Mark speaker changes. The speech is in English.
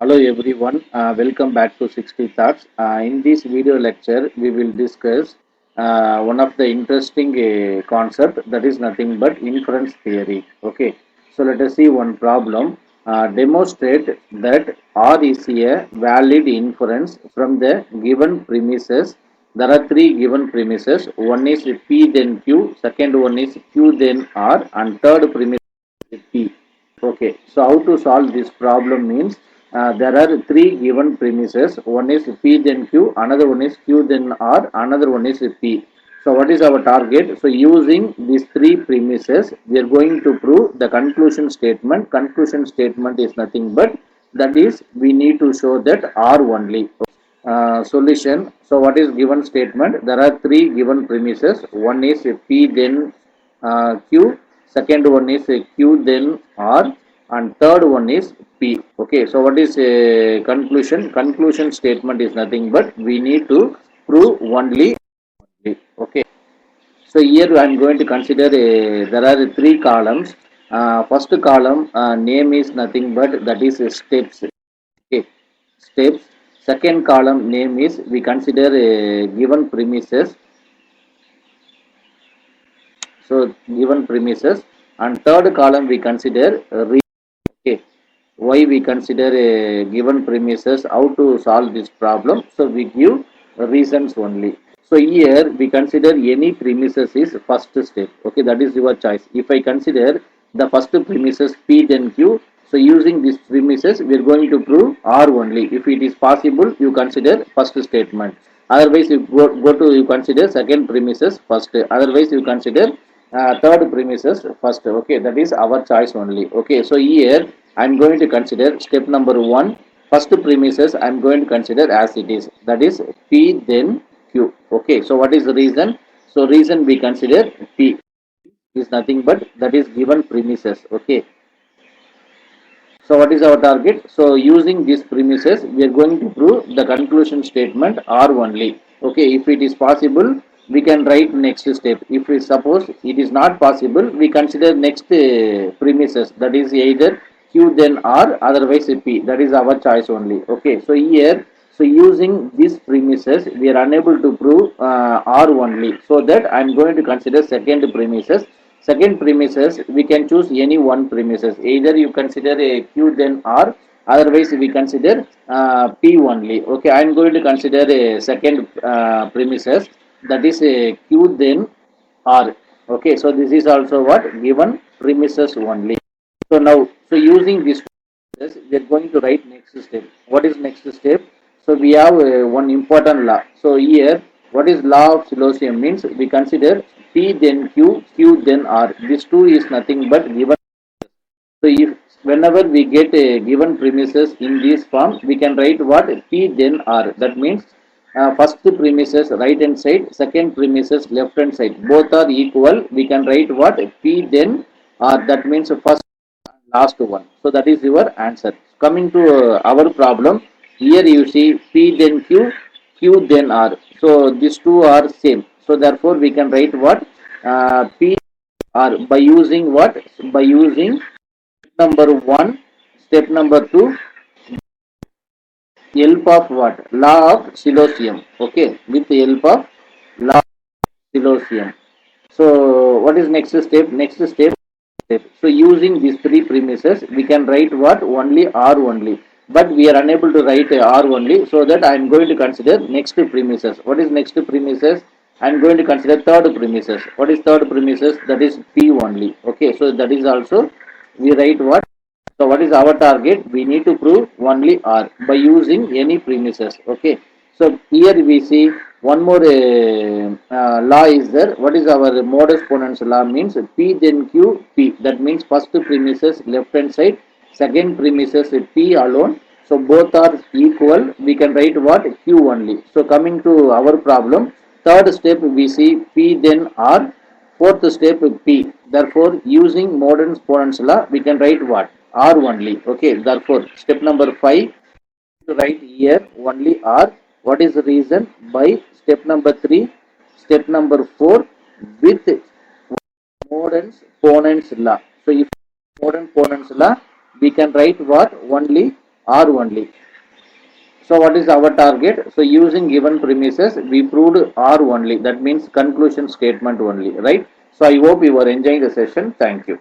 Speaker 1: Hello everyone, welcome back to 60 Thoughts. In this video lecture, we will discuss one of the interesting concept that is nothing but inference theory. Okay, so let us see one problem. Demonstrate that R is a valid inference from the given premises. There are three given premises. One is P then Q, second one is Q then R, and third premise is P. Okay, so how to solve this problem means there are three given premises. One is P then Q, another one is Q then R, another one is P. So what is our target? So using these three premises, we are going to prove the conclusion statement. Conclusion statement is nothing but that is we need to show that R only. Solution. So what is given statement? There are three given premises. One is P then Q, second one is Q then R, and third one is P. Okay, so what is conclusion? Conclusion statement is nothing but we need to prove only. Okay, so here I am going to consider there are three columns. First column name is nothing but that is steps. Okay, steps. Second column name is we consider given premises. So given premises, and third column we consider okay, why we consider a given premises, how to solve this problem. So we give reasons only. So here we consider any premises is first step. Okay, that is your choice. If I consider the first premises P then Q, so using these premises we are going to prove R only. If it is possible, you consider first statement. Otherwise, you consider second premises first. Otherwise, you consider third premises first. Okay, that is our choice only. Okay, so here I am going to consider step number one. First premises I am going to consider as it is. That is P then Q. Okay, so what is the reason? So reason we consider P is nothing but that is given premises. Okay, so what is our target? So using these premises, we are going to prove the conclusion statement R only. Okay, if it is possible, we can write next step. If we suppose it is not possible, we consider next premises. That is either Q then R, otherwise P. That is our choice only. Okay, so here, so using these premises, we are unable to prove R only. So that I am going to consider second premises. Second premises, we can choose any one premises. Either you consider a Q then R, otherwise we consider P only. Okay, I am going to consider a second premises, that is a Q then R. Okay, so this is also what given premises only. So now, so using this premises, we are going to write next step. What is next step? So we have one important law. So here, what is law of Selosium means? We consider P then Q, Q then R. This two is nothing but given. So if whenever we get a given premises in this form, we can write what P then R. That means first premises right hand side, second premises left hand side. Both are equal. We can write what P then R. That means first and last one. So that is your answer. Coming to our problem, here you see P then Q, Q then R. So these two are same. So therefore we can write what P R by using what? By using number one, step number two, help of what? Law of Selosium. Okay, with the help of law of Selosium. So what is next step? Next step. So using these three premises, we can write what? Only R only. But we are unable to write R only, so that I am going to consider next premises. What is next premises? I am going to consider third premises. What is third premises? That is P only. Okay, so that is also we write what? So what is our target? We need to prove only R by using any premises. Okay. So here we see one more law is there. What is our modus ponens law means? P then Q P. That means first premises left hand side, second premises P alone. So both are equal. We can write what? Q only. So coming to our problem, third step we see P then R. Fourth step P. Therefore, using modern ponens law, we can write what? R only. Okay. Therefore, step number 5 to write here only R. What is the reason? By step number 3, step number 4 with modern ponens law. So if modern ponens law, we can write what? Only R only. So what is our target? So using given premises, we proved R only. That means conclusion statement only, right? So I hope you are enjoying the session. Thank you.